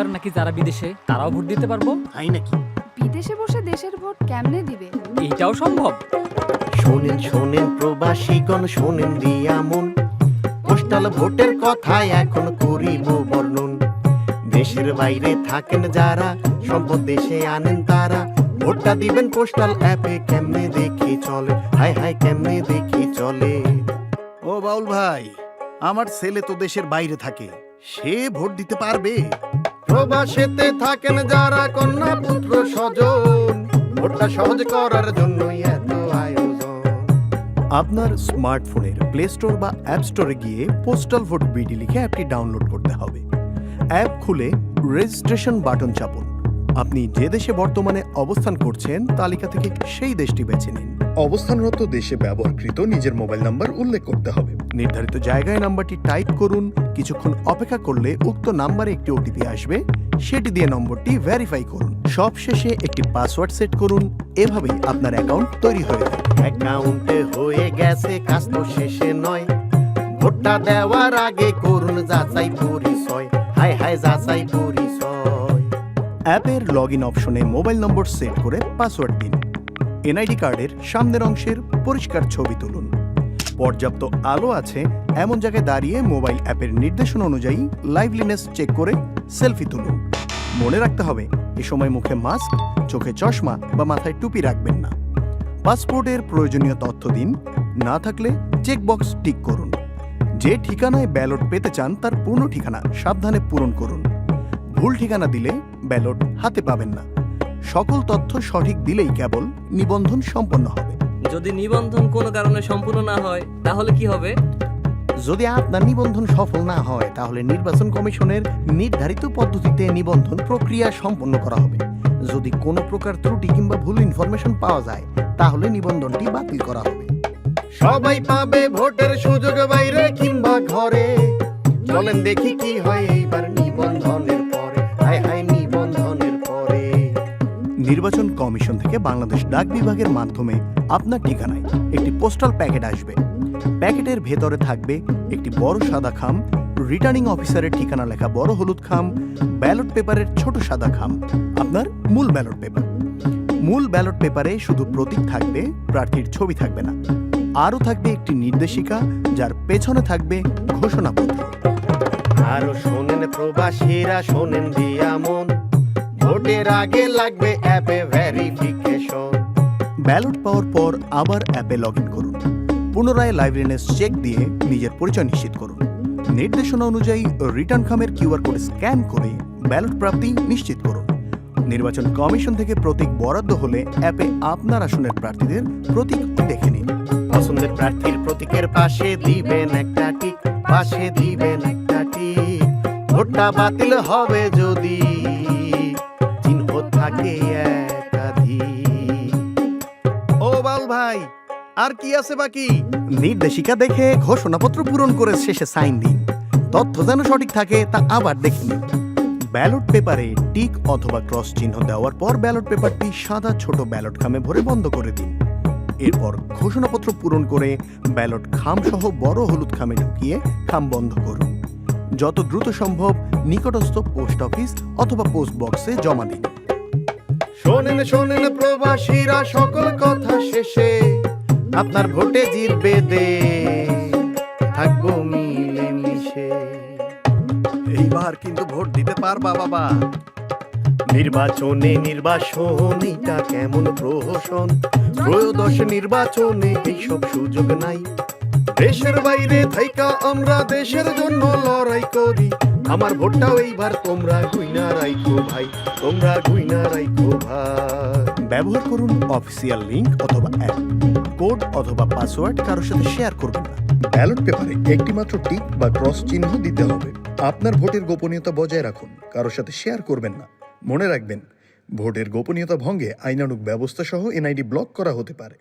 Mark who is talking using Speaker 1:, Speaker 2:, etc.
Speaker 1: এবার নাকি যারা বিদেশে তারাও ভোট দিতে পারবো।
Speaker 2: তাই নাকি?
Speaker 3: বিদেশে বসে দেশের ভোট কেমনে দিবে?
Speaker 1: এইটাও সম্ভব।
Speaker 2: শোনেন শোনেন প্রবাসীগণ, শোনেন দিয়া মন, পোস্টাল ভোটের কথায় এখন করিব বর্ণন। দেশের বাইরে থাকেন যারা, সম্পদ দেশে আনেন তারা, ভোটটা দিবেন পোস্টাল অ্যাপে, কেমনে দেখি চলে, হায় হায় কেমনে দেখি চলে।
Speaker 4: ও বাউল ভাই, আমার ছেলে তো দেশের বাইরে থাকে, সে ভোট দিতে পারবে?
Speaker 2: প্রবাসেতে থাকেন যারা, কন্যা পুত্র স্বজন, ভোটটা সহজ করার জন্যই এত আয়োজন।
Speaker 4: আপনার স্মার্টফোনের প্লে স্টোর বা অ্যাপ স্টোরে গিয়ে পোস্টাল ভোট বিডি লিখে অ্যাপটি ডাউনলোড করতে হবে। অ্যাপ খুলে রেজিস্ট্রেশন বাটন চাপুন। আপনি যে দেশে বর্তমানে অবস্থান করছেন তালিকা থেকে সেই দেশটি বেছে নিন।
Speaker 5: অবস্থানরত দেশে ব্যবহারকৃত নিজের মোবাইল নাম্বার উল্লেখ করতে হবে।
Speaker 4: নির্ধারিত জায়গায় নাম্বারটি টাইপ করুন। কিছুক্ষণ অপেক্ষা করলে উক্ত নাম্বারে একটি ওটিপি আসবে, সেটি দিয়ে নম্বরটি ভেরিফাই করুন। সবশেষে একটি পাসওয়ার্ড সেট করুন। এভাবেই আপনার অ্যাকাউন্ট তৈরি হয়ে যাবে।
Speaker 2: অ্যাকাউন্টে হয়ে গেছে, কাজ তো শেষে নয়, ভোটটা দেওয়ার আগে করুন যাচাই পরিচয়, হায় হায় যাচাই পরিচয়।
Speaker 4: অ্যাপের লগ ইন অপশনে মোবাইল নম্বর সেট করে পাসওয়ার্ড দিন। এনআইডি কার্ডের সামনের অংশের পরিষ্কার ছবি তুলুন। পর্যাপ্ত আলো আছে এমন জায়গায় দাঁড়িয়ে মোবাইল অ্যাপের নির্দেশনা অনুযায়ী লাইভলিনেস চেক করে সেলফি তুলুন। মনে রাখতে হবে, এ সময় মুখে মাস্ক, চোখে চশমা বা মাথায় টুপি রাখবেন না। পাসপোর্টের প্রয়োজনীয় তথ্য দিন, না থাকলে চেকবক্স টিক করুন। যে ঠিকানায় ব্যালট পেতে চান তার পূর্ণ ঠিকানা সাবধানে পূরণ করুন। ভুল ঠিকানা দিলে ব্যালট হাতে পাবেন না। সকল তথ্য সঠিক দিলেই কেবল নিবন্ধন সম্পন্ন হবে।
Speaker 6: যদি নিবন্ধন কোনো কারণে সম্পূর্ণ না হয় তাহলে কি হবে?
Speaker 4: যদি আপনার নিবন্ধন সফল না হয় তাহলে নির্বাচন কমিশনের নির্ধারিত পদ্ধতিতে নিবন্ধন প্রক্রিয়া সম্পন্ন করা হবে। যদি কোনো প্রকার ত্রুটি কিংবা ভুল ইনফরমেশন পাওয়া যায় তাহলে নিবন্ধনটি বাতিল করা হবে।
Speaker 2: সবাই পাবে ভোটের সুযোগ, বাইরে কিংবা ঘরে, চলেন দেখি কি হয় এইবার নিবন্ধনের পরে, হায় হায় নিবন্ধনের পরে।
Speaker 4: নির্বাচন কমিশন থেকে বাংলাদেশ ডাক বিভাগের মাধ্যমে আপনার ঠিকানায় একটি পোস্টাল প্যাকেট আসবে। প্যাকেটের ভেতরে থাকবে একটি বড় সাদা খাম, রিটার্নিং অফিসারের ঠিকানা লেখা বড় হলুদ খাম, ব্যালট পেপারের ছোট সাদা খাম, আপনার মূল ব্যালট পেপার। মূল ব্যালট পেপারে শুধু প্রতীক থাকবে, প্রার্থীর ছবি থাকবে না। আরও থাকবে একটি নির্দেশিকা, যার পেছনে থাকবে ঘোষণাপত্র।
Speaker 2: আরো শোনেন প্রবাসীরা, শোনেন দিয়া মন, ভোটের আগে লাগবে অ্যাপে ভেরিফিকেশন।
Speaker 4: ব্যালট পাওয়ার পর আবার অ্যাপে লগ ইন করুন। পুনরায় লাইভলিনেস চেক দিয়ে নিজের পরিচয় নিশ্চিত করুন। নির্দেশনা অনুযায়ী রিটার্ন খামের কিউআর কোড স্ক্যান করে ব্যালট প্রাপ্তি নিশ্চিত করুন। নির্বাচন কমিশন থেকে প্রতীক বরাদ্দ হলে অ্যাপে আপনার আসনের প্রার্থীদের প্রতীক দেখে নিন।
Speaker 2: পছন্দের প্রার্থীর প্রতীকের পাশে দিবেন একটা টিক, পাশে দিবেন একটা টিক। ভোটটা বাতিল হবে যদি চিহ্ন থাকে একাধিক।
Speaker 4: ও বাউল ভাই, আর কি আছে বাকি? নির্দেশিকা দেখে ঘোষণাপত্র পূরণ করে শেষে সাইন দিন। তথ্য যেন সঠিক থাকে তা আবার দেখে নিন। ব্যালট পেপারে টিক অথবা ক্রস চিহ্ন দেওয়ার পর ব্যালট পেপারটি সাদা ছোট ব্যালট খামে ভরে বন্ধ করে দিন। এরপর ঘোষণাপত্র পূরণ করে ব্যালট খাম সহ বড় হলুদ খামে ঢুকিয়ে খাম বন্ধ করুন। যত দ্রুত সম্ভব নিকটস্থ পোস্ট অফিস অথবা পোস্ট বক্সে জমা দিন।
Speaker 2: শোনেন শোনেন প্রবাসীরা, সকল কথা শেষে আপনার ভোটে জিতবে দেশ, থাকবো মিলে মিশে।
Speaker 4: এইবার কিন্তু ভোট দিতে পারবা বাবা।
Speaker 2: নির্বাচনে নির্বাচন, এটা কেমন প্রহসন, ত্রয়োদশ নির্বাচনে এইসব সুযোগ নাই। দেশের বাইরে থাইকা আমরা দেশের জন্য লড়াই করি, আমার ভোটটাও এইবার তোমরা গুইনা রাইখো ভাই, তোমরা গুইনা রাইখো ভাই।
Speaker 4: ব্যবহার করুন অফিসিয়াল লিংক অথবা অ্যাপ। কোড অথবা পাসওয়ার্ড কারোর সাথে শেয়ার করবেন না।
Speaker 5: ব্যালট পেপারে একটি মাত্র টিক বা ক্রস চিহ্ন দিতে হবে। আপনার ভোটের গোপনীয়তা বজায় রাখুন, কারোর সাথে শেয়ার করবেন না। মনে রাখবেন, ভোটের গোপনীয়তা ভঙ্গে আইনানুগ ব্যবস্থা সহ এনআইডি ব্লক করা হতে পারে।